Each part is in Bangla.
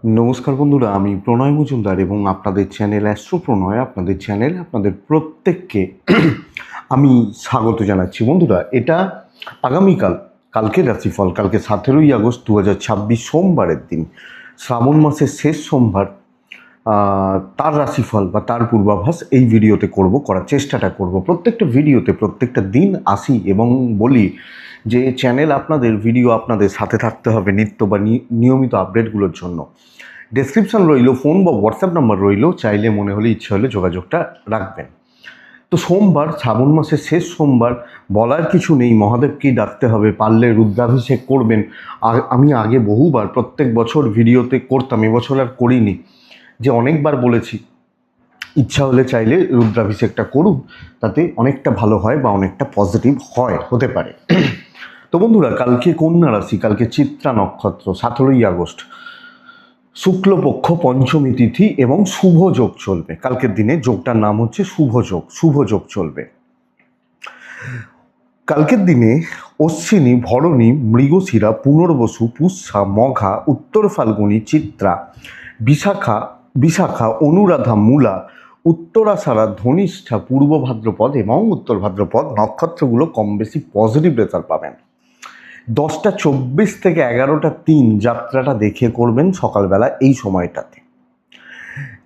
নমস্কার বন্ধুরা, আমি প্রণয় মজুমদার এবং আপনাদের চ্যানেল অ্যাস্ট্রো প্রণয়, আপনাদের চ্যানেল আপনাদের প্রত্যেককে আমি স্বাগত জানাচ্ছি। বন্ধুরা, এটা আগামীকাল, কালকের রাশিফল, কালকে 17ই আগস্ট 2026 সোমবারের দিন, শ্রাবণ মাসের শেষ সোমবার। তার রাশিফল বা তার পূর্বাভাস এই ভিডিওতে করার চেষ্টাটা করব। প্রত্যেকটা ভিডিওতে প্রত্যেকটা দিন আসি এবং বলি যে চ্যানেল আপনাদের, ভিডিও আপনাদের সাথে থাকতে হবে নিত্য বা নিয়মিত আপডেটগুলোর জন্য। ডেসক্রিপশন রইল, ফোন বা হোয়াটসঅ্যাপ নাম্বার রইল, চাইলে মনে হলে ইচ্ছে হলে যোগাযোগটা রাখবেন। তো সোমবার, শ্রাবণ মাসের শেষ সোমবার, বলার কিছু নেই, মহাদেবকেই ডাকতে হবে, পারলে রুদ্রাভিষেক করবেন। আমি আগে বহুবার প্রত্যেক বছর ভিডিওতে করতাম, এবছর আর করিনি, যে অনেকবার বলেছি ইচ্ছা হলে চাইলে রুদ্রাভিষেকটা করুন, তাতে অনেকটা ভালো হয় বা অনেকটা পজিটিভ হতে পারে। তো বন্ধুরা, কালকে কন্যা রাশি, কালকে চিত্রা নক্ষত্র, 17ই আগস্ট, শুক্লপক্ষ পঞ্চমী তিথি এবং শুভ যোগ চলবে। কালকের দিনে যোগটার নাম হচ্ছে শুভ যোগ চলবে কালকের দিনে। অশ্বিনী, ভরণী, মৃগশিরা, পুনর্বসু, পুষ্যা, মঘা, উত্তর ফাল্গুনী, চিত্রা, বিশাখা, অনুরাধা, মূলা, উত্তরাষাঢ়া, ধনিষ্ঠা, পূর্ব ভাদ্রপদ এবং উত্তর ভাদ্রপদ নক্ষত্রগুলো কম বেশি পজিটিভ রেজাল্ট পাবেন। 10:24 থেকে 11:03 যাত্রাটা দেখে করবেন সকালবেলা এই সময়টাতে।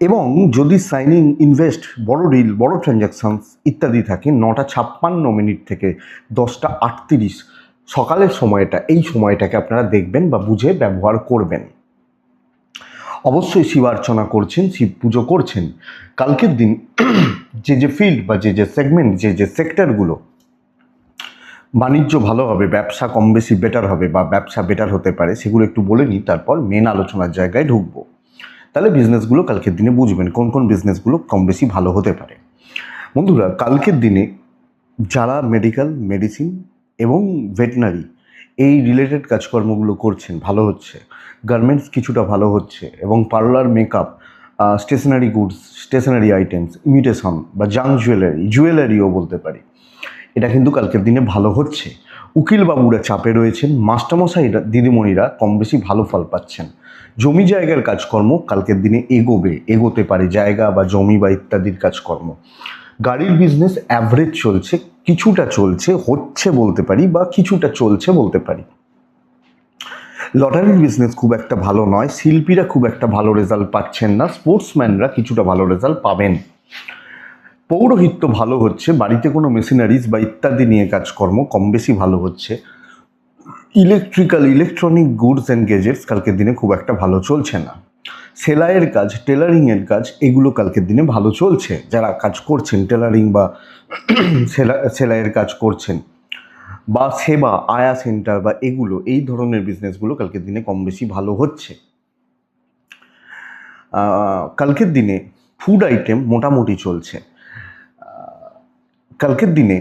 এবং যদি সাইনিং, ইনভেস্ট, বড় ডিল, বড় ট্রানজ্যাকশনস ইত্যাদি থাকে, 9:56 থেকে 10:38 সকালের সময়টা, এই সময়টাকে আপনারা দেখবেন বা বুঝে ব্যবহার করবেন। অবশ্যই শিবার্চনা করছেন, শিব পুজো করছেন। কালকের দিন যে ফিল্ড বা যে সেগমেন্ট, যে সেক্টরগুলো বাণিজ্য ভালো হবে, ব্যবসা কম বেশি বেটার হবে বা ব্যবসা বেটার হতে পারে, সেগুলো একটু বলে নিই, তারপর মেন আলোচনার জায়গায় ঢুকবো। তাহলে বিজনেসগুলো কালকের দিনে বুঝবেন কোন কোন বিজনেসগুলো কম বেশি ভালো হতে পারে। বন্ধুরা, কালকের দিনে যারা মেডিকেল, মেডিসিন এবং ভেটেনারি এই রিলেটেড কাজকর্মগুলো করছেন, ভালো হচ্ছে। গার্মেন্টস কিছুটা ভালো হচ্ছে এবং parlour, makeup, stationery goods, stationery items, imitation বা জাং জুয়েলারিও বলতে পারি, এটা কিন্তু কালকের দিনে ভালো হচ্ছে। উকিলবাবুরা চাপে রয়েছেন, মাস্টারমশাইরা, দিদিমণিরা কম বেশি ভালো ফল পাচ্ছেন। জমি জায়গার কাজকর্ম কালকের দিনে এগোতে পারে, জায়গা বা জমি বা ইত্যাদির কাজকর্ম। গাড়ির বিজনেস অ্যাভারেজ চলছে, কিছুটা চলছে, হচ্ছে বলতে পারি, বা কিছুটা চলছে বলতে পারি। লটারির বিজনেস খুব একটা ভালো নয়, শিল্পীরা খুব একটা ভালো রেজাল্ট পাচ্ছেন না, স্পোর্টসম্যানরা কিছুটা ভালো রেজাল্ট পাবেন। পৌরোহিত্য ভালো হচ্ছে, বাড়িতে কোনো মেশিনারিজ বা ইত্যাদি নিয়ে কাজকর্ম কম বেশি ভালো হচ্ছে। ইলেকট্রনিক গুডস অ্যান্ড গ্যাজেটস কালকের দিনে খুব একটা ভালো চলছে না। সেলাইয়ের কাজ, টেলারিংয়ের কাজ, এগুলো কালকের দিনে ভালো চলছে। যারা কাজ করছেন, টেলারিং বা সেলাইয়ের কাজ করছেন, বা সেবা, আয়া সেন্টার বা এই ধরনের বিজনেসগুলো কালকের দিনে কম বেশি ভালো হচ্ছে। কালকের দিনে ফুড আইটেম মোটামুটি চলছে। কালকের দিনে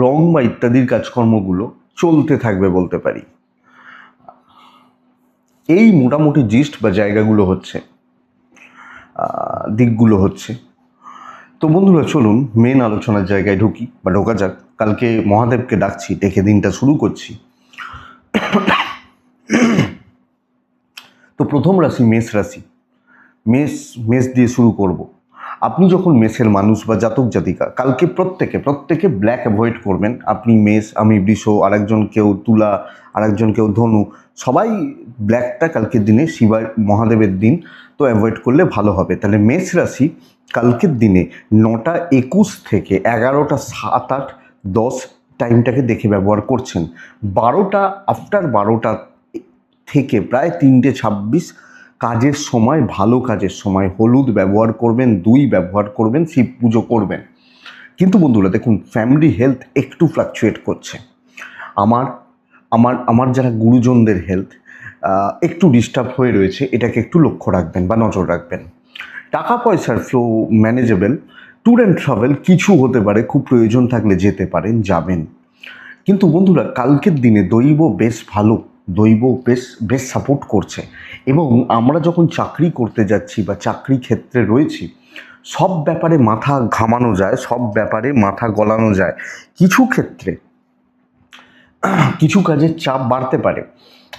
রং বা ইত্যাদির কাজকর্মগুলো চলতে থাকবে বলতে পারি। এই মোটামুটি জিস্ট বা জায়গাগুলো হচ্ছে, দিকগুলো হচ্ছে। তো বন্ধুরা, চলুন মেন আলোচনার জায়গায় ঢোকা যাক। কালকে মহাদেবকে ডাকছি, ডেকে দিনটা শুরু করছি। তো প্রথম রাশি মেষ রাশি। মেষ দিয়ে শুরু করব। আপনি যখন মেষের মানুষ বা জাতক জাতিকা, কালকে প্রত্যেকে ব্ল্যাক অ্যাভয়েড করবেন। আপনি মেষ, আমি বৃষ, আরেকজন কেউ তুলা, আরেকজন কেউ ধনু, সবাই ব্ল্যাকটা কালকের দিনে মহাদেবের দিন, তো অ্যাভয়েড করলে ভালো হবে। তাহলে মেষ রাশি কালকের দিনে 9:21 থেকে 11:07, 8, 10 টাইমটাকে দেখে ব্যবহার করছেন। 12টা, আফটার 12টা থেকে প্রায় 3:26 কাজের সময়, ভালো কাজের সময়। হলুদ ব্যবহার করবেন, দুই ব্যবহার করবেন, শিব পুজো করবেন। কিন্তু বন্ধুরা দেখুন, ফ্যামিলি হেলথ একটু ফ্লাকচুয়েট করছে। আমার যারা গুরুজনদের হেলথ একটু ডিস্টার্ব হয়ে রয়েছে, এটাকে একটু লক্ষ্য রাখবেন বা নজর রাখবেন। টাকা পয়সার flow manageable. Tour and travel কিছু হতে পারে, খুব প্রয়োজন থাকলে যেতে পারেন, যাবেন। কিন্তু বন্ধুরা, কালকের দিনে দৈব বেশ ভালো, দৈব বেশ সাপোর্ট করছে। এবং আমরা যখন চাকরি করতে যাচ্ছি বা চাকরি ক্ষেত্রে রয়েছি, সব ব্যাপারে মাথা ঘামানো যায়, সব ব্যাপারে মাথা গলানো যায়। কিছু ক্ষেত্রে কিছু কাজের চাপ বাড়তে পারে,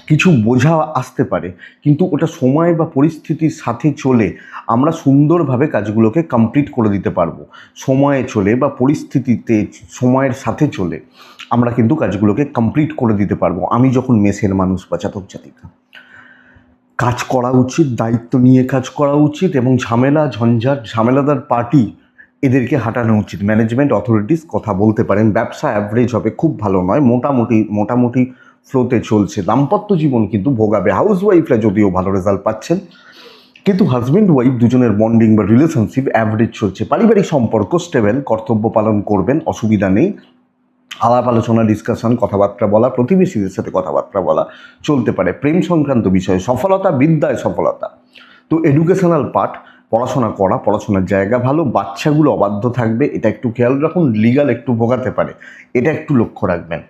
কিছু বোঝা আসতে পারে, কিন্তু ওটা সময় বা পরিস্থিতির সাথে চলে আমরা সুন্দরভাবে কাজগুলোকে কমপ্লিট করে দিতে পারবো। সময়ে চলে বা পরিস্থিতিতে সময়ের সাথে চলে আমরা কিন্তু কাজগুলোকে কমপ্লিট করে দিতে পারবো। আমি যখন মেসের মানুষ বা জাতক জাতিকা, কাজ করা উচিত, দায়িত্ব নিয়ে কাজ করা উচিত, এবং ঝামেলা ঝঞ্ঝাট ঝামেলাদার পার্টি এদেরকে হাঁটানো উচিত। ম্যানেজমেন্ট অথরিটিস কথা বলতে পারেন, ব্যবসা অ্যাভারেজ হবে, খুব ভালো নয়, মোটামুটি ফ্লোতে চলছে। দাম্পত্য জীবন কিন্তু ভোগাবে। হাউস ওয়াইফরা যদিও ভালো রেজাল্ট পাচ্ছেন, কিন্তু হাজব্যান্ড ওয়াইফ দুজনের বন্ডিং বা রিলেশনশিপ অ্যাভারেজ চলছে। পারিবারিক সম্পর্ক স্টেবল, কর্তব্য পালন করবেন, অসুবিধা নেই। আলাপ আলোচনা, ডিসকাশন, কথাবার্তা বলা, প্রতিবেশীদের সাথে কথাবার্তা বলা চলতে পারে। প্রেম সংক্রান্ত বিষয়ে সফলতা, বিদ্যায় সফলতা। তো এডুকেশনাল পার্ট, পড়াশোনা করা, পড়াশোনার জায়গা ভালো। বাচ্চাগুলো অবাধ্য থাকবে, এটা একটু খেয়াল রাখুন। লিগাল একটু ভোগাতে পারে, এটা একটু লক্ষ্য রাখবেন।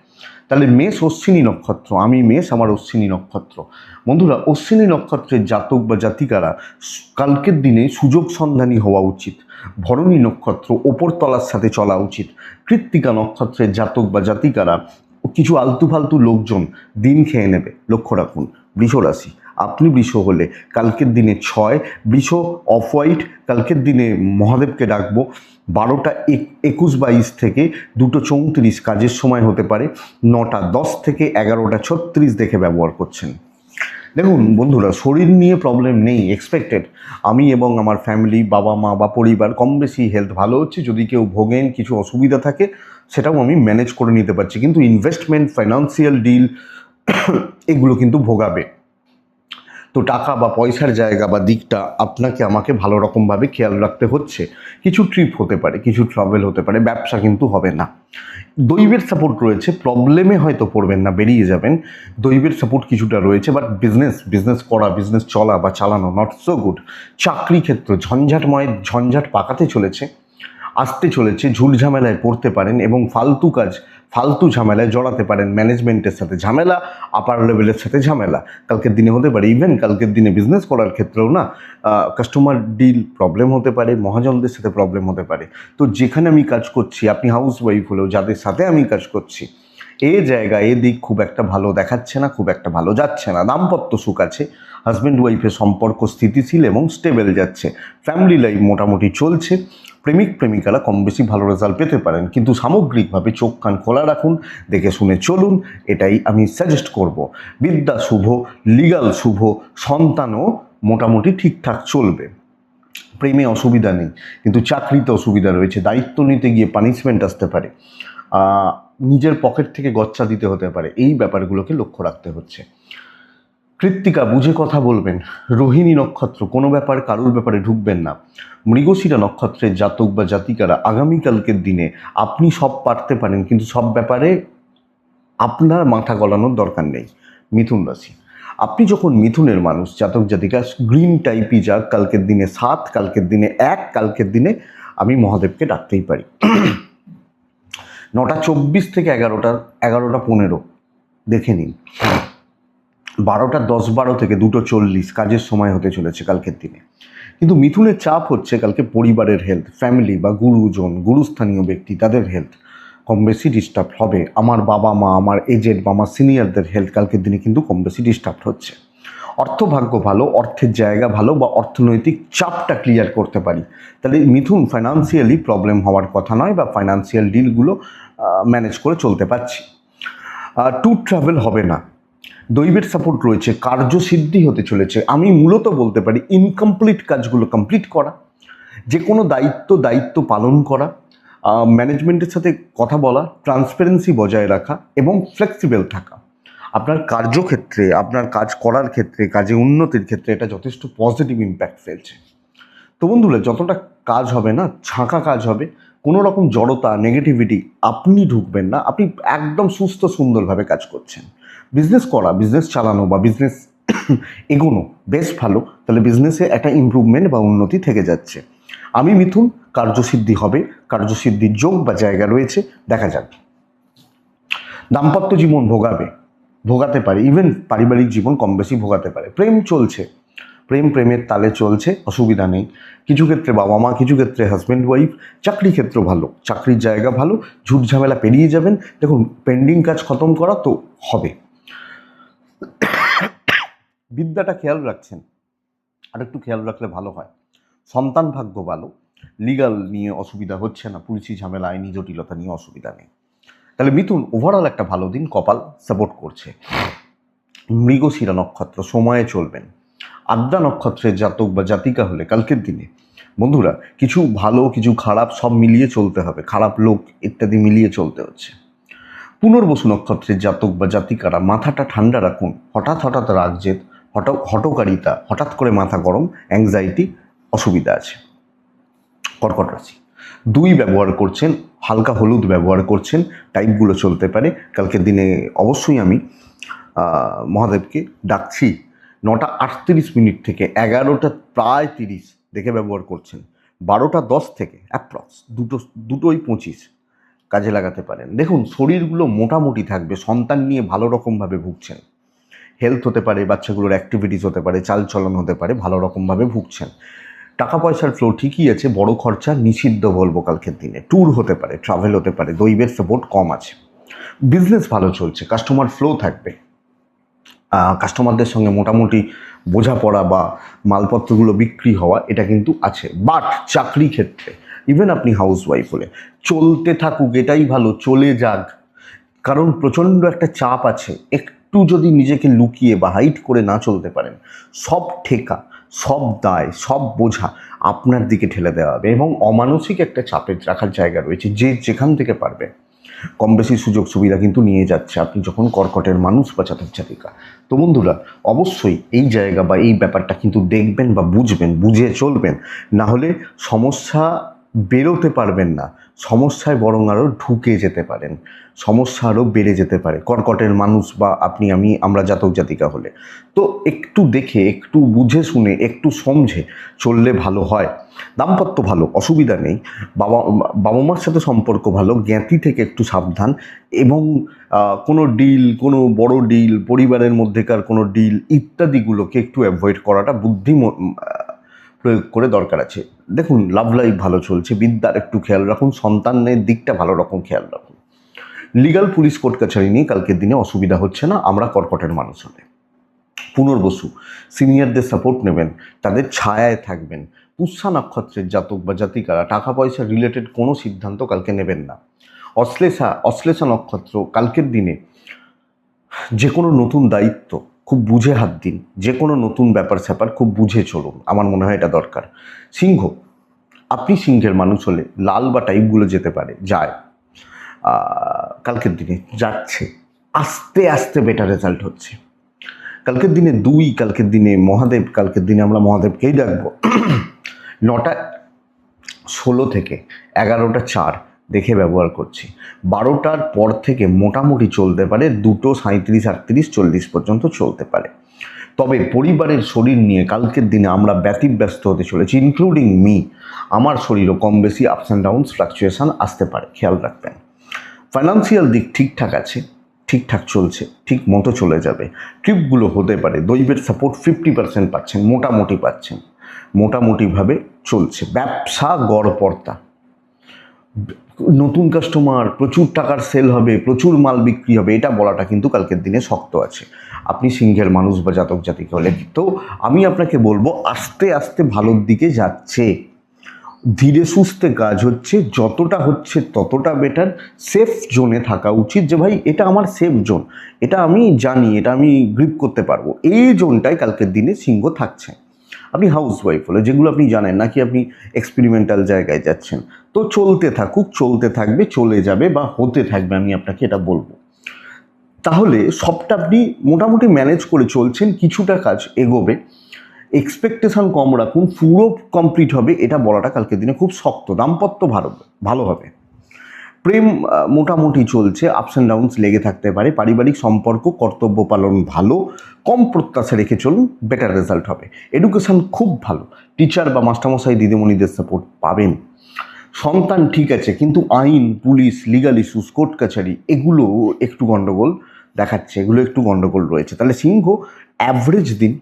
তাহলে মেষ অশ্বিনী নক্ষত্র, আমি মেষ, আমার অশ্বিনী নক্ষত্র। বন্ধুরা, অশ্বিনী নক্ষত্রের জাতক বা জাতিকারা কালকের দিনে সুযোগ সন্ধানী হওয়া উচিত। ভরণী নক্ষত্র ওপরতলার সাথে চলা উচিত। কৃত্তিকা নক্ষত্রের জাতক বা জাতিকারা কিছু আলতু ফালতু লোকজন দিন খেয়ে নেবে, লক্ষ্য রাখুন। বৃষ রাশি, আপনি বৃষ হলে কালকের দিনে 6, বৃষ অফ হোয়াইট, কালকের দিনে মহাদেবকে ডাকবো 12:21-22 থেকে 2:34 কাজের সময় হতে পারে। 9:10 থেকে 11:36 দেখে ব্যবহার করছেন। দেখুন বন্ধুরা, শরীর নিয়ে প্রবলেম নেই, এক্সপেক্টেড। আমি এবং আমার ফ্যামিলি, বাবা মা বা পরিবার কম বেশি হেলথ ভালো হচ্ছে। যদি কেউ ভোগেন, কিছু অসুবিধা থাকে, সেটাও আমি ম্যানেজ করে নিতে পারছি। কিন্তু ইনভেস্টমেন্ট, ফাইন্যান্সিয়াল ডিল এগুলো কিন্তু ভোগাবে। তো টাকা বা পয়সার জায়গা বা দিকটা আপনাকে আমাকে ভালো রকমভাবে খেয়াল রাখতে হচ্ছে। কিছু ট্রিপ হতে পারে, কিছু ট্রাভেল হতে পারে, ব্যবসা কিন্তু হবে না। দৈবের সাপোর্ট রয়েছে, প্রবলেমে হয়তো পড়বেন না, বেরিয়ে যাবেন। দৈবের সাপোর্ট কিছুটা রয়েছে, বাট বিজনেস করা, বিজনেস চলা বা চালানো নট সো গুড। চাকরি ক্ষেত্র ঝঞ্ঝাট পাকাতে চলেছে, আসতে চলেছে। ঝুট ঝামেলায় পড়তে পারেন এবং ফালতু ঝামেলায় জড়াতে পারেন। ম্যানেজমেন্টের সাথে ঝামেলা, আপার লেভেলের সাথে ঝামেলা কালকের দিনে হতে পারে। ইভেন কালকের দিনে বিজনেস করার ক্ষেত্রেও না, কাস্টমার ডিল প্রবলেম হতে পারে, মহাজনদের সাথে প্রবলেম হতে পারে। তো যেখানে আমি কাজ করছি, আপনি হাউস ওয়াইফ হলেও যাদের সাথে আমি কাজ করছি, এ দিক খুব একটা ভালো দেখাচ্ছে না, খুব একটা ভালো যাচ্ছে না। দাম্পত্য সুখ আছে, হাজব্যান্ড ওয়াইফের সম্পর্ক স্থিতিশীল এবং স্টেবল যাচ্ছে। ফ্যামিলি লাইফ মোটামুটি চলছে। প্রেমিক প্রেমিকারা কম বেশি ভালো রেজাল্ট পেতে পারেন, কিন্তু সামগ্রিকভাবে চোখ কান খোলা রাখুন, দেখে শুনে চলুন, এটাই আমি সাজেস্ট করব। বিদ্যা শুভ, লিগাল শুভ, সন্তানও মোটামুটি ঠিকঠাক চলবে। প্রেমে অসুবিধা নেই, কিন্তু চাকরিতে অসুবিধা রয়েছে। দায়িত্ব নিতে গিয়ে পানিশমেন্ট আসতে পারে, নিজের পকেট থেকে গচ্চা দিতে হতে পারে। এই ব্যাপারগুলোকে লক্ষ্য রাখতে হচ্ছে। কৃত্তিকা, বুঝে কথা বলবেন। রোহিণী নক্ষত্র, কোনো কারুর ব্যাপারে ঢুকবেন না। মৃগশিরা নক্ষত্রের জাতক বা জাতিকারা আগামীকালকের দিনে আপনি সব পারতে পারেন, কিন্তু সব ব্যাপারে আপনার মাথা গলানোর দরকার নেই। মিথুন রাশি, আপনি যখন মিথুনের মানুষ, জাতক জাতিকা গ্রিন টাইপই যাক, কালকের দিনে 7, কালকের দিনে 1, কালকের দিনে আমি মহাদেবকে ডাকতেই পারি। 9:24 থেকে 11:15 দেখে নিন। 12:10 থেকে 2:40 কাজের সময় হতে চলেছে কালকের দিনে। কিন্তু মিথুনের চাপ হচ্ছে কালকে পরিবারের হেলথ, ফ্যামিলি বা গুরুস্থানীয় ব্যক্তি, তাদের হেলথ কম বেশি ডিস্টার্ব হবে। আমার বাবা মা, আমার এজেড বা আমার সিনিয়রদের হেলথ কালকের দিনে কিন্তু কম বেশি ডিস্টার্ব হচ্ছে। অর্থভাগ্য ভালো, অর্থের জায়গা ভালো, বা অর্থনৈতিক চাপটা ক্লিয়ার করতে পারি। তাহলে মিথুন ফাইন্যান্সিয়ালি প্রবলেম হওয়ার কথা নয়, বা ফাইন্যান্সিয়াল ডিলগুলো ম্যানেজ করে চলতে পারছি। ট্যুর ট্রাভেল হবে না। দৈবের সাপোর্ট রয়েছে, কার্যসিদ্ধি হতে চলেছে। আমি মূলত বলতে পারি ইনকমপ্লিট কাজগুলো কমপ্লিট করা, যে কোনো দায়িত্ব পালন করা, ম্যানেজমেন্টের সাথে কথা বলা, ট্রান্সপারেন্সি বজায় রাখা এবং ফ্লেক্সিবল থাকা। আপনার কার্যক্ষেত্রে, আপনার কাজ করার ক্ষেত্রে, কাজে উন্নতির ক্ষেত্রে এটা যথেষ্ট পজিটিভ ইম্প্যাক্ট ফেলছে। তো বন্ধুরা, যতটা কাজ হবে না, ছাঁকা কাজ হবে, কোনো রকম জড়তা, নেগেটিভিটি আপনি ঢুকবেন না। আপনি একদম সুস্থ সুন্দরভাবে কাজ করছেন। বিজনেস করা, বিজনেস চালানো বা বিজনেস এগোনো বেশ ভালো। তাহলে বিজনেসে একটা ইমপ্রুভমেন্ট বা উন্নতি থেকে যাচ্ছে। আমি মিথুন, কার্যসিদ্ধি হবে, কার্যসিদ্ধির যোগ বা জায়গা রয়েছে, দেখা যাক। দাম্পত্য জীবন ভোগাতে পারে, ইভেন পারিবারিক জীবন কম বেশি ভোগাতে পারে। প্রেম চলছে, প্রেমের তালে চলছে, অসুবিধা নেই। কিছু ক্ষেত্রে বাবা মা, কিছু ক্ষেত্রে হাজব্যান্ড ওয়াইফ। চাকরি ক্ষেত্র ভালো, চাকরির জায়গা ভালো, ঝুট ঝামেলা পেরিয়ে যাবেন। দেখুন, পেন্ডিং কাজ খতম করা তো হবে। বিদ্যাটা খেয়াল রাখছেন, আর একটু খেয়াল রাখলে ভালো হয়। সন্তান ভাগ্য ভালো, লিগাল নিয়ে অসুবিধা হচ্ছে না, পুলিশি ঝামেলা আইনি জটিলতা নিয়ে অসুবিধা নেই। তাহলে মিথুন ওভারঅল একটা ভালো দিন, কপাল সাপোর্ট করছে। মৃগশিরা নক্ষত্র সময়ে চলবেন। আদ্রা নক্ষত্রের জাতক বা জাতিকা হলে কালকের দিনে বন্ধুরা কিছু ভালো কিছু খারাপ সব মিলিয়ে চলতে হবে, খারাপ লোক ইত্যাদি মিলিয়ে চলতে হচ্ছে। পুনর্বসু নক্ষত্রের জাতক বা জাতিকারা মাথাটা ঠান্ডা রাখুন। হঠাৎ হঠাৎ রাগজেদ, হটকারিতা, হঠাৎ করে মাথা গরম, অ্যাংজাইটি, অসুবিধা আছে। কর্কট রাশি 2 ব্যবহার করছেন, হালকা হলুদ ব্যবহার করছেন, টাইপগুলো চলতে পারে। কালকের দিনে অবশ্যই আমি মহাদেবকে ডাকছি। 9টা 38 থেকে 11টা প্রায় 30 দেখে ব্যবহার করছেন। 12টা 10 থেকে অ্যাপ্রক্স দুটোই 25 কাজে লাগাতে পারেন। দেখুন শরীরগুলো মোটামুটি থাকবে, সন্তান নিয়ে ভালো রকমভাবে ভুগছেন, হেলথ হতে পারে, বাচ্চাগুলোর অ্যাক্টিভিটিস হতে পারে, চালচলন হতে পারে, ভালো রকমভাবে ভুগছেন। টাকা পয়সার ফ্লো ঠিকই আছে, বড় খরচা নিষিদ্ধ বলবো কালকের দিনে। ট্যুর হতে পারে, ট্রাভেল হতে পারে, দৈবের সাপোর্ট কম আছে। বিজনেস ভালো চলছে, কাস্টমার ফ্লো থাকবে, কাস্টমারদের সঙ্গে মোটামুটি বোঝাপড়া বা মালপত্রগুলো বিক্রি হওয়া এটা কিন্তু আছে। বাট চাকরি ক্ষেত্রে ইভেন আপনি হাউস ওয়াইফ হলে চলতে থাকুক, এটাই ভালো, চলে যাক। কারণ প্রচণ্ড একটা চাপ আছে, একটু যদি নিজেকে লুকিয়ে বা হাইট করে না চলতে পারেন, সব ঠেকা, সব দায়, সব বোঝা আপনার দিকে ঠেলে দেওয়া হবে এবং অমানসিক একটা চাপের রাখার জায়গা রয়েছে। যে যেখান থেকে পারবে কম বেশি সুযোগ সুবিধা কিন্তু নিয়ে যাচ্ছে আপনি যখন কর্কটের মানুষ বা জাতক জাতিকা। তো বন্ধুরা অবশ্যই এই জায়গা বা এই ব্যাপারটা কিন্তু দেখবেন বা বুঝবেন, বুঝে চলবেন, না হলে সমস্যা বেরোতে পারবেন না, সমস্যায় বরং আরও ঢুকে যেতে পারেন, সমস্যা আরও বেড়ে যেতে পারে কর্কটের মানুষ বা আপনি আমরা জাতক জাতিকা হলে। তো একটু দেখে, একটু বুঝে শুনে, একটু সমঝে চললে ভালো হয়। দাম্পত্য ভালো, অসুবিধা নেই। বাবা মার সাথে সম্পর্ক ভালো, জ্ঞাতি থেকে একটু সাবধান এবং কোনো ডিল, কোনো বড় ডিল, পরিবারের মধ্যেকার কোনো ডিল ইত্যাদিগুলোকে একটু অ্যাভয়েড করাটা বুদ্ধি প্রয়োগ করে দরকার আছে। দেখুন লাভ লাইফ ভালো চলছে, বিদ্যার একটু খেয়াল রাখুন, সন্তানের দিকটা ভালো রকম খেয়াল রাখুন। লিগাল পুলিশ কোর্ট কাছারি নিয়ে কালকের দিনে অসুবিধা হচ্ছে না আমরা কর্কটের মানুষ হলে। পুনর্বসু সিনিয়রদের সাপোর্ট নেবেন, তাদের ছায়ায় থাকবেন। পুষ্যা নক্ষত্রের জাতক বা জাতিকারা টাকা পয়সা রিলেটেড কোনো সিদ্ধান্ত কালকে নেবেন না। অশ্লেষা নক্ষত্র কালকের দিনে যে কোনো নতুন দায়িত্ব খুব বুঝে হাত দিন, যে কোনো নতুন ব্যাপার স্যাপার খুব বুঝে চলুন, আমার মনে হয় এটা দরকার। সিংহ, আপনি সিংহের মানুষ হলে লাল বা টাইপগুলো যেতে পারে, যায় কালকের দিনে যাচ্ছে, আস্তে আস্তে বেটার রেজাল্ট হচ্ছে। কালকের দিনে 2, কালকের দিনে মহাদেব, কালকের দিনে আমরা মহাদেবকেই ডাকবো। 9টা 16 থেকে 11টা 4 দেখে ব্যবহার করছি। 12টার পর থেকে মোটামুটি চলতে পারে, 2টো 37, 38, 40 পর্যন্ত চলতে পারে। তবে পরিবারের শরীর নিয়ে কালকের দিনে আমরা ব্যতিব্যস্ত হতে চলেছি, ইনক্লুডিং মি। আমার শরীরও কম বেশি আপস অ্যান্ড ডাউনস, ফ্লাকচুয়েশন আসতে পারে, খেয়াল রাখবেন। ফাইন্যান্সিয়াল দিক ঠিকঠাক আছে, ঠিকঠাক চলছে, ঠিক মতো চলে যাবে। ট্রিপগুলো হতে পারে, দৈবের সাপোর্ট 50% পাচ্ছেন, মোটামুটি পাচ্ছেন, মোটামুটিভাবে চলছে। ব্যবসা গড়পড়তা, নতুন কাস্টমার, প্রচুর টাকার সেল হবে, প্রচুর মাল বিক্রি হবে, এটা বলাটা কিন্তু কালকের দিনে শক্ত আছে আপনি সিংহের মানুষ বা জাতক জাতিকা হলে। তো আমি আপনাকে বলবো আস্তে আস্তে ভালোর দিকে যাচ্ছে, ধীরে সুস্থে কাজ হচ্ছে, যতটা হচ্ছে ততটা বেটার। সেফ জোনে থাকা উচিত, যে ভাই এটা আমার সেফ জোন, এটা আমি জানি, এটা আমি গ্রিপ করতে পারবো, এই জোনটাই কালকের দিনে সিংহ থাকছে। আপনি হাউস ওয়াইফ হলে যেগুলো আপনি জানেন নাকি আপনি এক্সপেরিমেন্টাল জায়গায় যাচ্ছেন, তো চলতে থাকুক, চলতে থাকবে, চলে যাবে বা হতে থাকবে, আমি আপনাকে এটা বলবো। তাহলে সবটা আপনি মোটামুটি ম্যানেজ করে চলছেন, কিছুটা কাজ এগোবে, এক্সপেকটেশন কম রাখুন, পুরো কমপ্লিট হবে এটা বলাটা কালকের দিনে খুব শক্ত। দাম্পত্য ভালো হবে। প্রেম মোটামুটি চলছে, আপস অ্যান্ড ডাউনস লেগে থাকতে পারে। পারিবারিক সম্পর্ক, কর্তব্য পালন ভালো, কম প্রত্যাশা রেখে চলুন, বেটার রেজাল্ট হবে। এডুকেশন খুব ভালো, টিচার বা মাস্টারমশাই দিদিমণিদের সাপোর্ট পাবেন। সন্তান ঠিক আছে, কিন্তু আইন, পুলিশ, লিগাল ইস্যুস, কোর্ট কাছারি এগুলো একটু গণ্ডগোল দেখাচ্ছে, এগুলো একটু গণ্ডগোল রয়েছে। তাহলে সিংহ অ্যাভারেজ দিন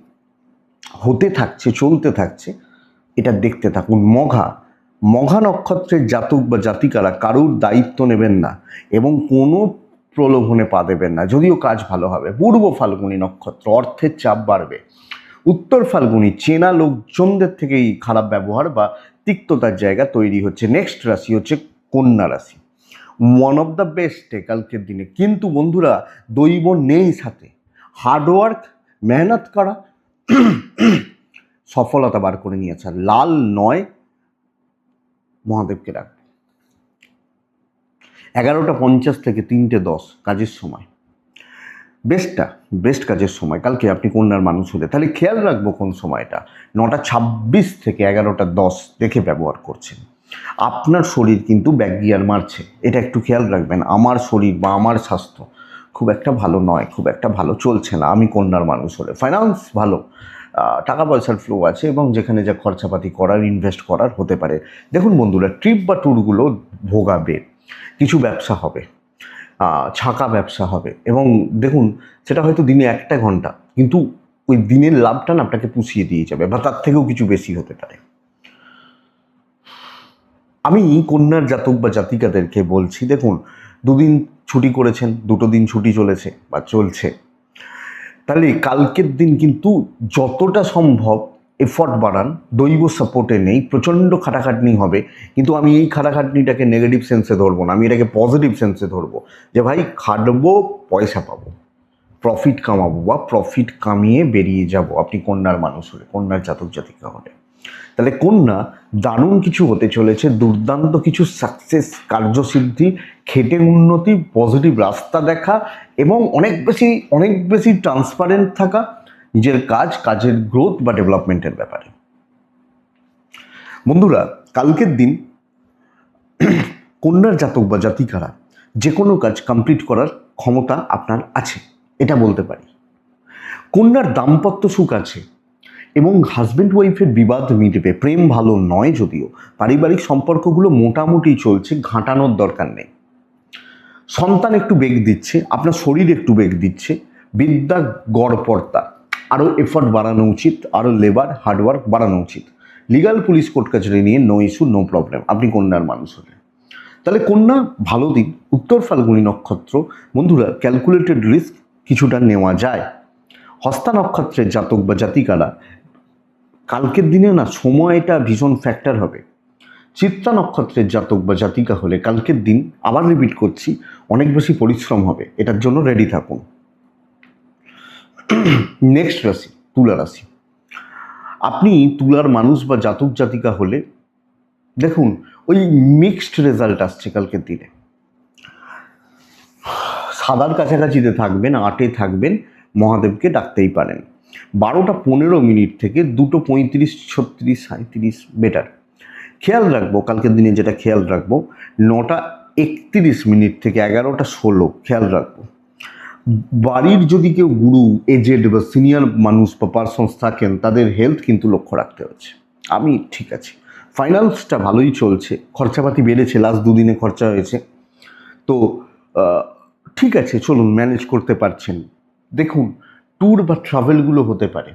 হতে থাকছে, চলতে থাকছে, এটা দেখতে থাকুন। মঘা নক্ষত্রের জাতক বা জাতিকারা কারোর দায়িত্ব নেবেন না এবং কোনো প্রলোভনে পা দেবেন না, যদিও কাজ ভালো হবে। পূর্ব ফাল্গুনী নক্ষত্র, অর্থের চাপ বাড়বে। উত্তর ফাল্গুনী, চেনা লোকজনদের থেকেই খারাপ ব্যবহার বা তিক্ততার জায়গা তৈরি হচ্ছে। নেক্সট রাশি হচ্ছে কন্যা রাশি। ওয়ান অফ দ্য বেস্ট কালকের দিনে, কিন্তু বন্ধুরা দৈব নেই সাথে। হার্ডওয়ার্ক, মেহনত করা, সফলতা বার করে নিয়েছে। লাল নয়, মহাদেবকে রাখবে। 11:50 থেকে 3:10 কাজের সময়, বেস্ট কাজের সময় কালকে আপনি কন্যার মানুষ হলে। তাহলে খেয়াল রাখবো কোন সময়টা, 9:26 থেকে 11:10 দেখে ব্যবহার করছেন। আপনার শরীর কিন্তু ব্যাক গিয়ার মারছে, এটা একটু খেয়াল রাখবেন। আমার শরীর বা আমার স্বাস্থ্য খুব একটা ভালো নয়, খুব একটা ভালো চলছে না আমি কন্যার মানুষ হলে। ফাইন্যান্স ভালো, টাকা পয়সার ফ্লো আছে, এবং যেখানে যা খরচাপাতি করার, ইনভেস্ট করার হতে পারে। দেখুন বন্ধুরা, ট্রিপ বা ট্যুরগুলো ভোগাবে, কিছু ব্যবসা হবে, ছাকা ব্যবসা হবে, এবং দেখুন সেটা হয়তো দিনে 1 ঘন্টা, কিন্তু ওই দিনের লাভটা না আপনাকে পুষিয়ে দিয়ে যাবে, বা তার থেকেও কিছু বেশি হতে পারে। আমি কন্যার জাতক বা জাতিকাদেরকে বলছি, দেখুন 2 দিন ছুটি করেছেন, 2টো দিন ছুটি চলেছে বা চলছে, তাহলে কালকের দিন কিন্তু যতটা সম্ভব এফর্ট বাড়ান। দৈব সাপোর্টে নেই, প্রচণ্ড খাটাখাটনি হবে, কিন্তু আমি এই খাটাখাটনিটাকে নেগেটিভ সেন্সে ধরবো না, আমি এটাকে পজিটিভ সেন্সে ধরবো, যে ভাই খাটবো, পয়সা পাবো, প্রফিট কামাবো, বা প্রফিট কামিয়ে বেরিয়ে যাব। আপনি কন্যার মানুষ হলে, কন্যার জাতক জাতিকা হলে, তাহলে কন্যা দারুণ কিছু হতে চলেছে, দুর্দান্ত কিছু সাকসেস, কার্যসিদ্ধি, খেটে উন্নতি, পজিটিভ রাস্তা দেখা, এবং অনেক বেশি ট্রান্সপারেন্ট থাকা নিজের কাজের গ্রোথ বা ডেভেলপমেন্টের ব্যাপারে। বন্ধুরা, কালকের দিন কন্যার জাতক বা জাতিকারা যে কোনো কাজ কমপ্লিট করার ক্ষমতা আপনার আছে, এটা বলতে পারি। কন্যার দাম্পত্য সুখ আছে, এবং হাজব্যান্ড ওয়াইফের বিবাদ মিটবে। প্রেম ভালো নয়, যদিও পারিবারিক সম্পর্কগুলো মোটামুটি চলছে, ঘাঁটানোর দরকার নেই। সন্তান একটু বেগ দিচ্ছে, আপনার শরীর একটু বেগ দিচ্ছে। বিদ্যা গড়পড়তা, আরও এফর্ট বাড়ানো উচিত, আরও লেবার হার্ডওয়ার্ক বাড়ানো উচিত। লিগাল পুলিশ কোর্ট কাছারি নিয়ে নো ইস্যু, নো প্রবলেম আপনি কন্যার মানুষ হলে। তাহলে কন্যা ভালো দিন। উত্তর ফাল্গুনী নক্ষত্র, বন্ধুরা ক্যালকুলেটেড রিস্ক কিছুটা নেওয়া যায়। হস্তা নক্ষত্রের জাতক বা জাতিকারা কালকের দিনে না সময়টা ভীষণ ফ্যাক্টর হবে। চিত্রা নক্ষত্রের জাতক বা জাতিকা হলে কালকের দিন, আবার রিপিট করছি, অনেক বেশি পরিশ্রম হবে, এটার জন্য রেডি থাকুন। নেক্সট রাশি তুলা রাশি। আপনি তুলার মানুষ বা জাতক জাতিকা হলে দেখুন ওই মিক্সড রেজাল্ট আসছে কালকের দিনে। সাদার কাছাকাছিতে থাকবেন, 8-এ থাকবেন, মহাদেবকে ডাকতেই পারেন। 12:15 থেকে 2:35, 36, 37 বেটার। খেয়াল রাখবো কালকের দিনে, যেটা খেয়াল রাখবো, 9:31 থেকে 11:16 খেয়াল রাখবো। বাড়ির যদি কেউ গুরু, এজেড বা সিনিয়র মানুষ বা পার্সনস থাকেন, তাদের হেলথ কিন্তু লক্ষ্য রাখতে হচ্ছে। আমি ঠিক আছি, ফাইন্যান্সটা ভালোই চলছে, খরচাপাতি বেড়েছে, লাস্ট 2 দিনে খরচা হয়েছে, তো ঠিক আছে, চলুন, ম্যানেজ করতে পারছেন। দেখুন ট্যুর বা ট্রাভেলগুলো হতে পারে,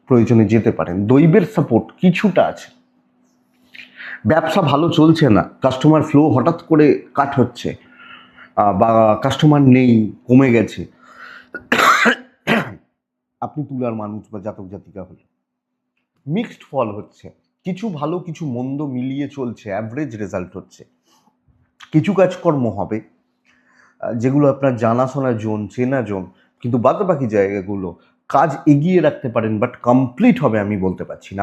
প্রয়োজনে যেতে পারেন। দৈবের সাপোর্ট কিছুটা আছে। ব্যবসা ভালো চলছে না, কাস্টমার ফ্লো হঠাৎ করে কাট হচ্ছে, বা কাস্টমার নেই, কমে গেছে, আপনি তুলার মানুষ বা জাতক জাতিকা হলে মিক্সড ফল হচ্ছে, কিছু ভালো কিছু মন্দ মিলিয়ে চলছে, অ্যাভারেজ রেজাল্ট হচ্ছে। কিছু কাজকর্ম হবে যেগুলো আপনার জানাশোনা জোন, চেনা জোন, কিন্তু বাকি জায়গাগুলো কাজ এগিয়ে রাখতে পারেন, বাট কমপ্লিট হবে আমি বলতে পারছি না।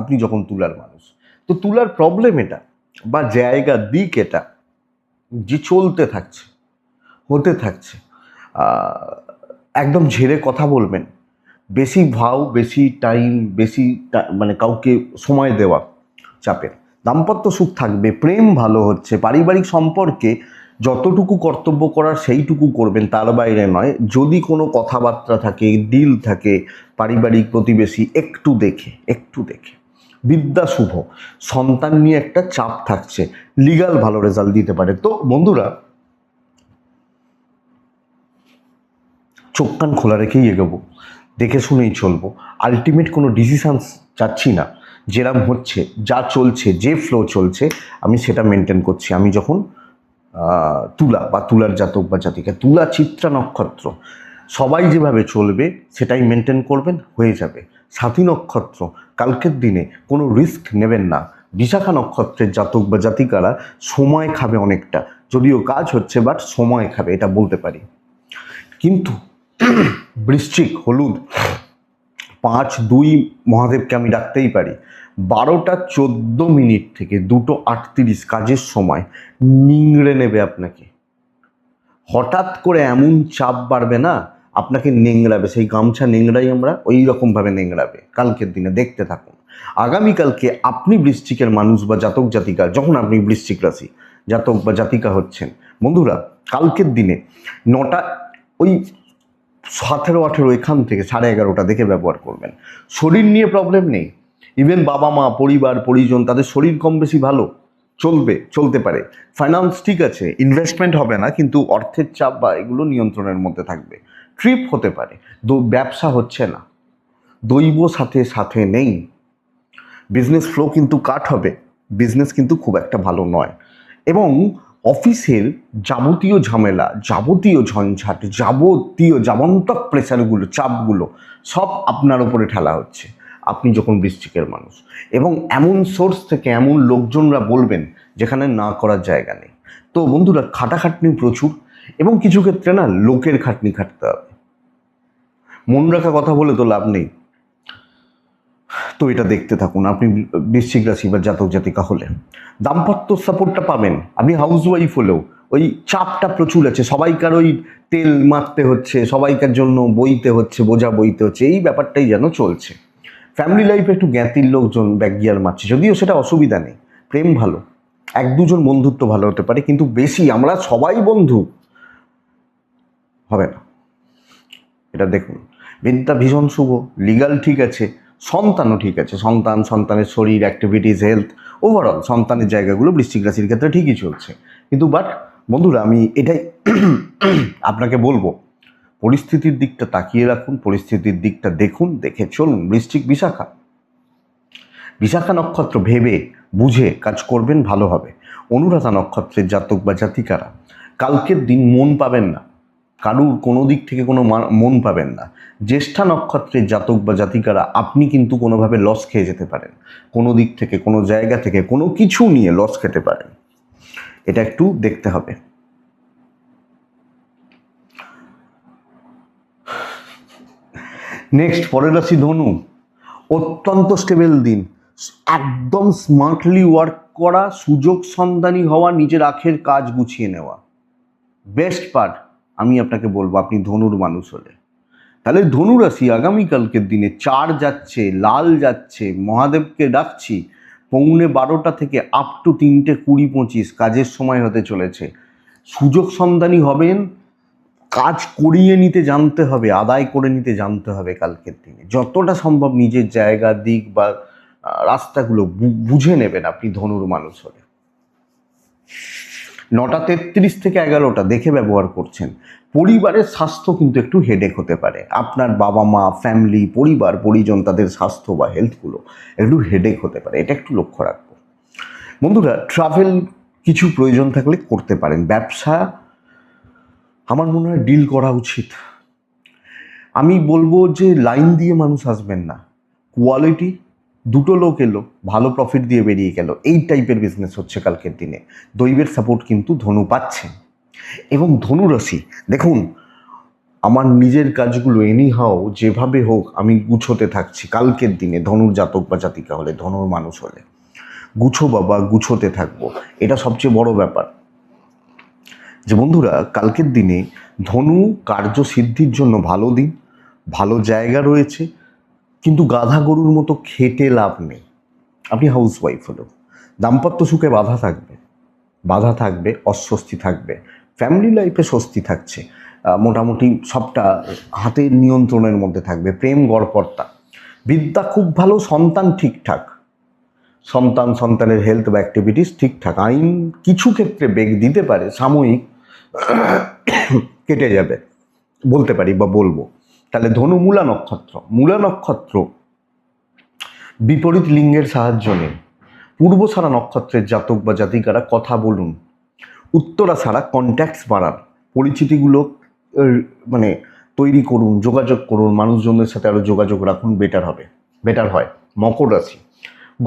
আপনি যখন তুলার মানুষ, তো তুলার প্রবলেম এটা, বা জায়গা দিক এটা, যে চলতে থাকছে, হতে থাকছে। একদম ঝেড়ে কথা বলবেন, বেশি ভাও, বেশি টাইম, মানে কাউকে সময় দেওয়া চাপের। দাম্পত্য সুখ থাকবে, প্রেম ভালো হচ্ছে, পারিবারিক সম্পর্কে যতটুকু কর্তব্য করার সেইটুকু করবেন, তার বাইরে নয়। যদি কোনো কথাবার্তা থাকে, ডিল থাকে, পারিবারিক প্রতিবেশী, একটু দেখে। বিদ্যা শুভ, সন্তান নিয়ে একটা চাপ থাকছে, লিগাল ভালো রেজাল্ট দিতে পারে। তো বন্ধুরা, চোখ কান খোলা রেখেই এগোবো, দেখে শুনেই চলবো। আলটিমেট কোনো ডিসিশানস চাচ্ছি না, যেরকম হচ্ছে, যা চলছে, যে ফ্লো চলছে, আমি সেটা মেনটেন করছি। আমি যখন তুলা বা তুলার জাতক বা জাতিকা, তুলা চিত্রা নক্ষত্র, সবাই যেভাবে চলবে সেটাই মেনটেন করবেন, হয়ে যাবে। সাথী নক্ষত্র, কালকের দিনে কোনো রিস্ক নেবেন না। বিশাখা নক্ষত্রের জাতক বা জাতিকারা সময় খাবে অনেকটা, যদিও কাজ হচ্ছে বাট সময় খাবে, এটা বলতে পারি। কিন্তু বৃশ্চিক, হলুদ 5-2 মহাদেবকে আমি ডাকতেই পারি। 12:14 থেকে 2:38 কাজের সময় নিংড়ে নেবে আপনাকে। হঠাৎ করে এমন চাপ বাড়বে না, আপনাকে নেংড়াবে, সেই গামছা নেংড়াই আমরা, ওই রকমভাবে নেংড়াবে কালকের দিনে। দেখতে থাকুন। আগামীকালকে আপনি বৃশ্চিকের মানুষ বা জাতক জাতিকা, যখন আপনি বৃশ্চিক রাশি জাতক বা জাতিকা হচ্ছেন, বন্ধুরা কালকের দিনে 9টা, ওই 17-18 এখান থেকে 11:30 দেখে ব্যবহার করবেন। শরীর নিয়ে প্রবলেম নেই, ইভেন বাবা মা, পরিবার পরিজন, তাদের শরীর কম বেশি ভালো, চলতে পারে। ফাইন্যান্স ঠিক আছে, ইনভেস্টমেন্ট হবে না, কিন্তু অর্থের চাপ বা এগুলো নিয়ন্ত্রণের মধ্যে থাকবে। ট্রিপ হতে পারে, ব্যবসা হচ্ছে না, দৈব সাথে সাথে নেই। বিজনেস ফ্লো কিন্তু কাট হবে, বিজনেস কিন্তু খুব একটা ভালো নয়। এবং অফিসের যাবতীয় ঝামেলা, যাবতীয় ঝঞ্ঝাট, যাবতীয় যাবন্তক প্রেশারগুলো, চাপগুলো সব আপনার উপরে ঠেলা হচ্ছে আপনি যখন বৃশ্চিকের মানুষ। এবং এমন সোর্স থেকে এমন লোকজনরা বলবেন যেখানে না করার জায়গা নেই। তো বন্ধুরা, খাটাখাটনি প্রচুর, এবং কিছু ক্ষেত্রে না লোকের খাটনি খাটতে হবে। মন রাখা কথা বলে তো লাভ নেই। তো এটা দেখতে থাকুন। আপনি বৃশ্চিক রাশি বা জাতক জাতিকা হলে দাম্পত্য সাপোর্টটা পাবেন। আপনি হাউস ওয়াইফ হলেও ওই চাপটা প্রচুর আছে, সবাইকার ওই তেল মারতে হচ্ছে, সবাইকার জন্য বইতে হচ্ছে, বোঝা বইতে হচ্ছে, এই ব্যাপারটাই যেন চলছে। ফ্যামিলি লাইফে একটু জ্ঞাতির লোকজন ব্যাক গিয়ার মারছে, যদিও সেটা অসুবিধা নেই। প্রেম ভালো, 1-2 জন বন্ধুত্ব ভালো হতে পারে, কিন্তু বেশি আমরা সবাই বন্ধু হবে না, এটা দেখুন। বিদ্যা ভীষণ শুভ, লিগাল ঠিক আছে, সন্তানও ঠিক আছে, সন্তানের শরীর, অ্যাক্টিভিটিস, হেলথ, ওভারঅল সন্তানের জায়গাগুলো বৃশ্চিক রাশির ক্ষেত্রে ঠিকই চলছে। কিন্তু বাট বন্ধুরা, আমি এটাই আপনাকে বলবো, পরিস্থিতির দিকটা তাকিয়ে রাখুন, পরিস্থিতির দিকটা দেখুন, দেখে চলুন। বিশাখা নক্ষত্র ভেবে বুঝে কাজ করবেন, ভালো হবে। অনুরাধা নক্ষত্রের জাতক বা জাতিকারা কালকের দিন মন পাবেন না, কারুর কোনো দিক থেকে কোনো মন পাবেন না। জ্যেষ্ঠা নক্ষত্রের জাতক বা জাতিকারা আপনি কিন্তু কোনোভাবে লস খেয়ে যেতে পারেন, কোনো দিক থেকে, কোনো জায়গা থেকে, কোনো কিছু নিয়ে লস খেতে পারেন, এটা একটু দেখতে হবে। নেক্সট, পরের রাশি ধনু। অত্যন্ত স্টেবল দিন, একদম স্মার্টলি ওয়ার্ক করা, সুযোগ সন্ধানী হওয়া, নিজের আখের কাজ গুছিয়ে নেওয়া, বেস্ট পার্ট। আমি আপনাকে বলবো, আপনি ধনুর মানুষ হলে, তাহলে ধনু রাশি আগামীকালকের দিনে 4 যাচ্ছে, লাল যাচ্ছে, মহাদেবকে ডাকছি, 11:15 থেকে আপ টু 3:20-25 কাজের সময় হতে চলেছে। সুযোগ সন্ধানী হবেন, কাজ করিয়ে নিতে জানতে হবে, আদায় করে নিতে জানতে হবে কালকের দিনে। যতটা সম্ভব নিজের জায়গা, দিক বা রাস্তাগুলো বুঝে নেবেন আপনি ধনুর মানুষ হলে। 9:33 থেকে 11 দেখে ব্যবহার করছেন। পরিবারের স্বাস্থ্য কিন্তু একটু হেডেক হতে পারে, আপনার বাবা মা, ফ্যামিলি, পরিবার পরিজন, তাদের স্বাস্থ্য বা হেলথগুলো একটু হেডেক হতে পারে, এটা একটু লক্ষ্য রাখবো। বন্ধুরা, ট্রাভেল কিছু প্রয়োজন থাকলে করতে পারেন। ব্যবসা আমার মনে হয় ডিল করা উচিত। আমি বলবো যে লাইন দিয়ে মানুষ আসবেন না, কোয়ালিটি, 2টো লোক এলো, ভালো প্রফিট দিয়ে বেরিয়ে গেল, এই টাইপের বিজনেস হচ্ছে কালকের দিনে। দৈবের সাপোর্ট কিন্তু ধনু পাচ্ছে। এবং ধনুরাশি দেখুন, আমার নিজের কাজগুলো এনিহাও যেভাবে হোক আমি গুছোতে থাকছি কালকের দিনে। ধনুর জাতক বা জাতিকা হলে, ধনুর মানুষ হলে গুছো বাবা, গুছোতে থাকবো, এটা সবচেয়ে বড় ব্যাপার। যে বন্ধুরা, কালকের দিনে ধনু কার্যসিদ্ধির জন্য ভালো দিন, ভালো জায়গা রয়েছে, কিন্তু গাধা গরুর মতো খেটে লাভ নেই। আপনি হাউস ওয়াইফ হলেও দাম্পত্য সুখে বাধা থাকবে, অস্বস্তি থাকবে, ফ্যামিলি লাইফে স্বস্তি থাকছে, মোটামুটি সবটা হাতের নিয়ন্ত্রণের মধ্যে থাকবে। প্রেম গড়পড়তা, বিদ্যা খুব ভালো, সন্তান ঠিকঠাক, সন্তানের হেলথ বা অ্যাক্টিভিটিস ঠিকঠাক। আইন কিছু ক্ষেত্রে বেগ দিতে পারে, সাময়িক কেটে যাবে বলতে পারি বা বলবো। তাহলে ধনু মূলা নক্ষত্র বিপরীত লিঙ্গের সাহায্য নিন। পূর্বসারা নক্ষত্রের জাতক বা জাতিকারা কথা বলুন, উত্তরা ছাড়া কন্ট্যাক্টস বাড়ান, পরিচিতিগুলো মানে তৈরি করুন, যোগাযোগ করুন, মানুষজনদের সাথে আরও যোগাযোগ রাখুন, বেটার হয়। মকর রাশি,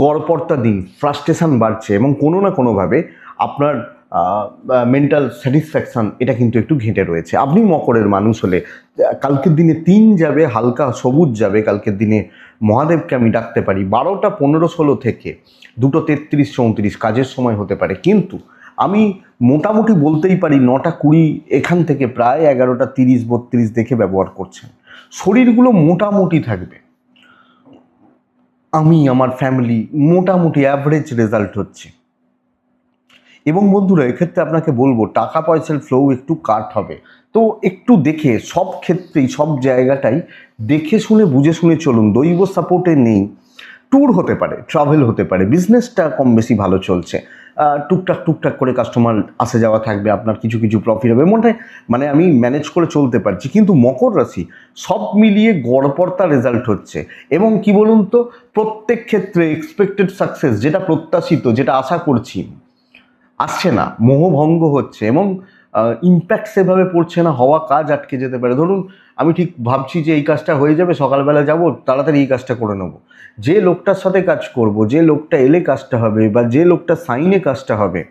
গড়পড়তা দিন, ফ্রাস্ট্রেশন বাড়ছে এবং কোনো না কোনোভাবে আপনার মেন্টাল স্যাটিসফ্যাকশান এটা কিন্তু একটু ঘেঁটে রয়েছে। আপনি মকরের মানুষ হলে কালকের দিনে 3 যাবে, হালকা সবুজ যাবে। কালকের দিনে মহাদেবকে আমি ডাকতে পারি 12টা 15-16 থেকে 2টো 33-34 কাজের সময় হতে পারে, কিন্তু আমি মোটামুটি বলতেই পারি 9টা 20 এখান থেকে প্রায় 11টা 30-32 দেখে ব্যবহার করছেন। শরীরগুলো মোটামুটি থাকবে, আমি আমার ফ্যামিলি মোটামুটি অ্যাভারেজ রেজাল্ট হচ্ছে। এবং বন্ধুরা, এক্ষেত্রে আপনাকে বলবো টাকা পয়সার ফ্লো একটু কাট হবে, তো একটু দেখে সব ক্ষেত্রেই সব জায়গাটাই দেখে শুনে বুঝে শুনে চলুন। দৈব সাপোর্টে নেই, ট্যুর হতে পারে, ট্রাভেল হতে পারে, বিজনেসটা কম বেশি ভালো চলছে, টুকটাক করে কাস্টমার আসে যাওয়া থাকবে, আপনার কিছু কিছু প্রফিট হবে, মানে আমি ম্যানেজ করে চলতে পারছি। কিন্তু মকর রাশি সব মিলিয়ে গড়পড়তা রেজাল্ট হচ্ছে এবং কি বলুন তো, প্রত্যেক ক্ষেত্রে এক্সপেক্টেড সাকসেস, যেটা প্রত্যাশিত, যেটা আশা করছি, আসছে না, মোহভঙ্গ হচ্ছে এবং ইম্প্যাক্ট সেভাবে পড়ছে না, হওয়া কাজ আটকে যেতে পারে। ধরুন আমি ঠিক ভাবছি যে এই কাজটা হয়ে যাবে, সকালবেলা যাব, তাড়াতাড়ি এই কাজটা করে নেব, যে লোকটার সাথে কাজ করব, যে লোকটা এলে কাজটা হবে বা যে লোকটা সাইনে কাজটা হবে,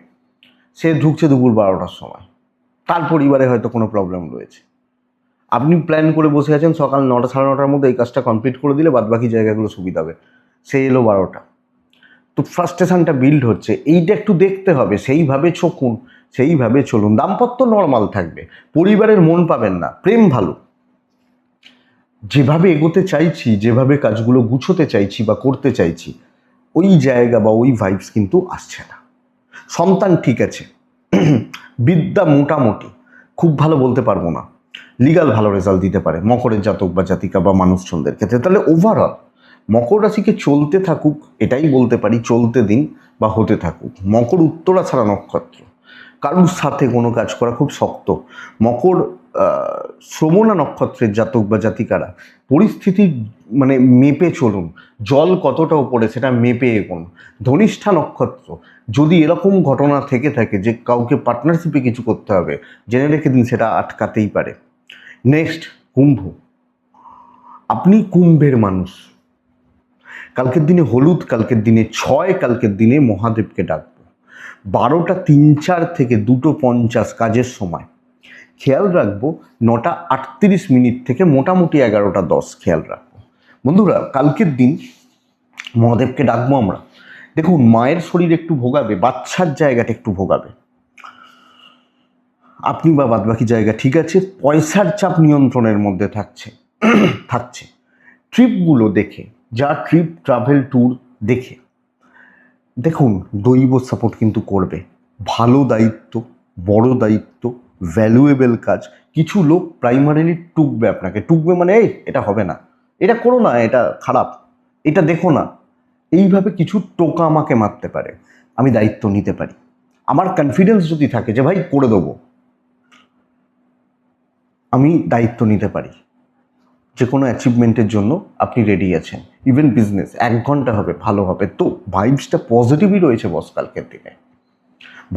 সে ঢুকছে দুপুর 12টার সময়, তার পরিবারে হয়তো কোনো প্রবলেম রয়েছে। আপনি প্ল্যান করে বসে আছেন সকাল 9টা 9:30টার মধ্যে এই কাজটা কমপ্লিট করে দিলে বাদবাকি জায়গাগুলো সুবিধা হবে, সে এলো 12টা, তো ফ্রাস্ট্রেশনটা বিল্ড হচ্ছে। এইটা একটু দেখতে হবে, সেইভাবে চকুন, সেইভাবে চলুন। দাম্পত্য নর্মাল থাকবে, পরিবারের মন পাবেন না, প্রেম ভালো, যেভাবে এগোতে চাইছি, যেভাবে কাজগুলো গুছোতে চাইছি বা করতে চাইছি, ওই জায়গা বা ওই ভাইবস কিন্তু আসছে না। সন্তান ঠিক আছে, বিদ্যা মোটামুটি, খুব ভালো বলতে পারবো না, লিগাল ভালো রেজাল্ট দিতে পারে মকরের জাতক বা জাতিকা বা মানুষজনদের ক্ষেত্রে। তাহলে ওভারঅল মকর রাশিকে চলতে থাকুক, এটাই বলতে পারি, চলতে দিন বা হতে থাকুক। মকর উত্তরা ছাড়া নক্ষত্র, কারুর সাথে কোনো কাজ করা খুব শক্ত। মকর শ্রবণা নক্ষত্রের জাতক বা জাতিকারা পরিস্থিতি মানে মেপে চলুন, জল কতটা ওপরে সেটা মেপে এগোন। ধনিষ্ঠা নক্ষত্র, যদি এরকম ঘটনা থেকে থাকে যে কাউকে পার্টনারশিপে কিছু করতে হবে, জেনে রেখে দিন সেটা আটকাতেই পারে। নেক্সট কুম্ভ, আপনি কুম্ভের মানুষ, কালকের দিনে হলুদ, কালকের দিনে 6, কালকের দিনে মহাদেবকে ডাকবো 12টা 3-4 থেকে 2টো 50 কাজের সময়। খেয়াল রাখবো 9টা 38 থেকে মোটামুটি 11টা 10 খেয়াল রাখবো। বন্ধুরা, কালকের দিন মহাদেবকে ডাকবো আমরা। দেখুন, মায়ের শরীর একটু ভোগাবে, বাচ্চার জায়গাটা একটু ভোগাবে, আপনি বা বাদবাকি জায়গা ঠিক আছে, পয়সার চাপ নিয়ন্ত্রণের মধ্যে থাকছে। ট্রিপগুলো দেখে, যা ট্রিপ ট্রাভেল ট্যুর দেখে দেখুন, দৈব সাপোর্ট কিন্তু করবে। ভালো দায়িত্ব, বড় দায়িত্ব, ভ্যালুয়েবল কাজ, কিছু লোক প্রাইমারিলি টুকবে মানে এই এটা হবে না, এটা করো না, এটা খারাপ, এটা দেখো না, এইভাবে কিছু টোকা আমাকে মারতে পারে। আমি দায়িত্ব নিতে পারি, আমার কনফিডেন্স যদি থাকে যে ভাই করে দেবো, আমি দায়িত্ব নিতে পারি, যে কোনো অ্যাচিভমেন্টের জন্য আপনি রেডি আছেন। ইভেন বিজনেস 1 ঘন্টা হবে, ভালো হবে, তো ভাইবসটা পজিটিভই রয়েছে বস, কালকের দিনে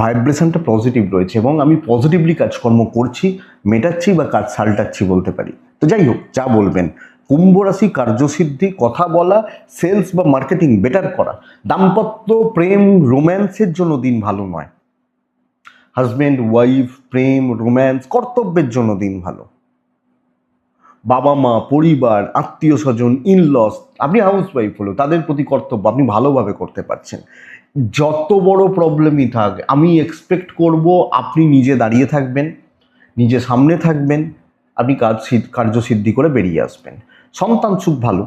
ভাইব্রেশনটা পজিটিভ রয়েছে এবং আমি পজিটিভলি কাজকর্ম করছি, মেটাচ্ছি বা কাজ সাল্টাচ্ছি বলতে পারি। তো যাই হোক, যা বলবেন, কুম্ভ রাশি কার্যসিদ্ধি, কথা বলা, সেলস বা মার্কেটিং বেটার করা। দাম্পত্য, প্রেম, রোম্যান্সের জন্য দিন ভালো নয়। হাজব্যান্ড ওয়াইফ, প্রেম, রোম্যান্স, কর্তব্যের জন্য দিন ভালো। বাবা মা, পরিবার, আত্মীয় স্বজন, ইনলস, আপনি হাউস ওয়াইফ হলো, তাদের প্রতি কর্তব্য আপনি ভালোভাবে করতে পারছেন। যত বড় প্রবলেমই থাক, আমি এক্সপেক্ট করব আপনি নিজে দাঁড়িয়ে থাকবেন, নিজে সামনে থাকবেন, আপনি কার্যসিদ্ধি করে বেরিয়ে আসবেন। সন্তান সুখ ভালো,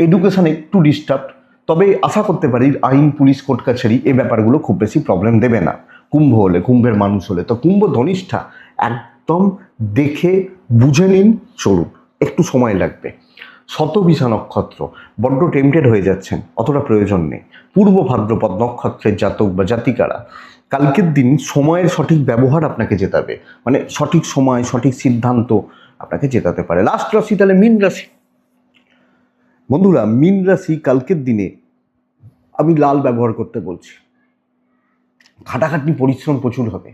এডুকেশন একটু ডিস্টার্ব, তবে আশা করতে পারি আইন, পুলিশ, কোর্ট কাছারি এই ব্যাপারগুলো খুব বেশি প্রবলেম দেবে না কুম্ভ হলে, কুম্ভের মানুষ হলে। তো কুম্ভ ধনিষ্ঠা একদম দেখে বুঝে নিন, চলুন, একটু সময় লাগবে। শতবিশা নক্ষত্র, বড্ড টেম্পটেড হয়ে যাচ্ছেন, অতটা প্রয়োজন নেই। পূর্ব ভাদ্রপদ নক্ষত্রের জাতক বা জাতিকারা, কালকের দিন সময়ের সঠিক ব্যবহার আপনাকে জেতাবে, মানে সঠিক সময় সঠিক সিদ্ধান্ত আপনাকে জেতাতে পারে। লাস্ট রাশি তাহলে মীন রাশি। বন্ধুরা, মীন রাশি কালকের দিনে আমি লাল ব্যবহার করতে বলছি। খাটাখাটনি পরিশ্রম প্রচুর হবে,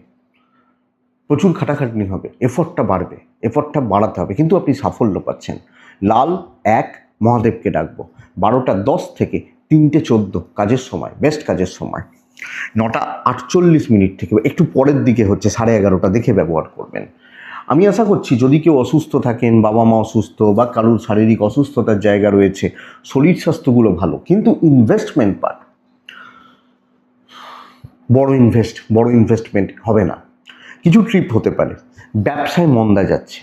প্রচুর খাটাখাটনি হবে, এফর্টটা বাড়বে, এফর্টটা বাড়াতে হবে, কিন্তু আপনি সাফল্য পাচ্ছেন। লাল 1 মহাদেবকে ডাকবো। 12:10 থেকে 3:14 কাজের সময়, বেস্ট কাজের সময়। 9:48 থেকে একটু পরের দিকে হচ্ছে 11:30 দেখে ব্যবহার করবেন। আমি আশা করছি যদি কেউ অসুস্থ থাকেন, বাবা মা অসুস্থ বা কারোর শারীরিক অসুস্থতার জায়গা রয়েছে, শরীর স্বাস্থ্যগুলো ভালো, কিন্তু ইনভেস্টমেন্ট পার্ট বড় ইনভেস্টমেন্ট হবে না। কিছু ট্রিপ হতে পারে, ব্যবসায় মন্দা যাচ্ছে,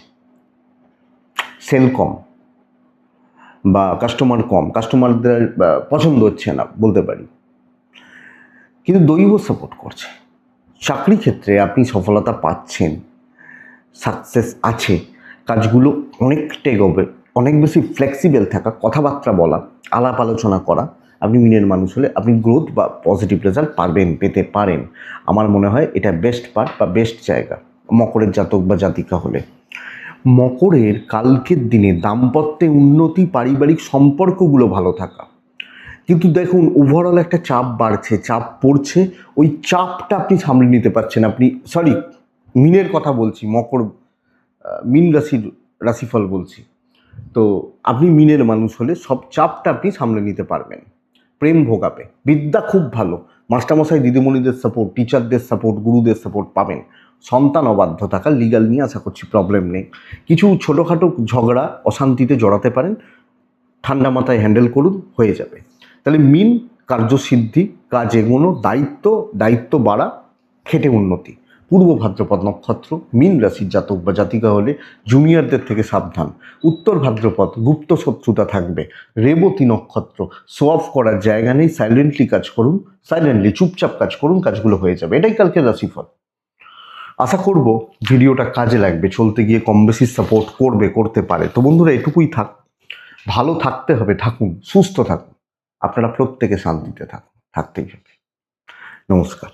সেল কম বা কাস্টমার কম, কাস্টমারদের পছন্দ হচ্ছে না বলতে পারি, কিন্তু দৈব সাপোর্ট করছে। চাকরি ক্ষেত্রে আপনি সফলতা পাচ্ছেন, সাকসেস আছে, কাজগুলো অনেকটা এগোবে, অনেক বেশি ফ্লেক্সিবল থাকা, কথাবার্তা বলা, আলাপ আলোচনা করা। আপনি মিনের মানুষ হলে আপনি গ্রোথ বা পজিটিভ রেজাল্ট পেতে পারেন। আমার মনে হয় এটা বেস্ট পার্ট বা বেস্ট জায়গা মকরের জাতক বা জাতিকা হলে। মকরের কালকের দিনে দাম্পত্যে উন্নতি, পারিবারিক সম্পর্কগুলো ভালো থাকা, কিন্তু দেখুন ওভারঅল একটা চাপ বাড়ছে, চাপ পড়ছে, ওই চাপটা আপনি সামলে নিতে পারছেন। আপনি মিনের কথা বলছি, মিন রাশিফল বলছি। তো আপনি মিনের মানুষ হলে সব চাপটা আপনি সামলে নিতে পারবেন। প্রেম ভোগাবে, বিদ্যা খুব ভালো, মাস্টারমশাই দিদিমণিদের সাপোর্ট, টিচারদের সাপোর্ট, গুরুদের সাপোর্ট পাবেন। সন্তান অবাধ্য থাকা, লিগাল নিয়ে আশা করছি প্রবলেম নেই। কিছু ছোটোখাটো ঝগড়া অশান্তিতে জড়াতে পারেন, ঠান্ডা মাথায় হ্যান্ডেল করুন, হয়ে যাবে। তাহলে মিন কার্যসিদ্ধি, কাজ এগোনো, দায়িত্ব বাড়া, খেটে উন্নতি। পূর্ব ভাদ্রপদ নক্ষত্র, মিন রাশির জাতক বা জাতিকা হলে জুনিয়রদের থেকে সাবধান। উত্তর ভাদ্রপদ, গুপ্ত শত্রুতা থাকবে। রেবতী নক্ষত্র, শো অফ করার জায়গা নেই, সাইলেন্টলি কাজ করুন, চুপচাপ কাজ করুন, কাজগুলো হয়ে যাবে। এটাই কালকের রাশিফল। আশা করব ভিডিওটা কাজে লাগবে, চলতে গিয়ে কম বেশি সাপোর্ট করতে পারে। তো বন্ধুরা, এটুকুই থাক। ভালো থাকতে হবে, থাকুন, সুস্থ থাকুন, আপনারা প্রত্যেকে শান্তিতে থাকুন, থাকতেই হবে। নমস্কার।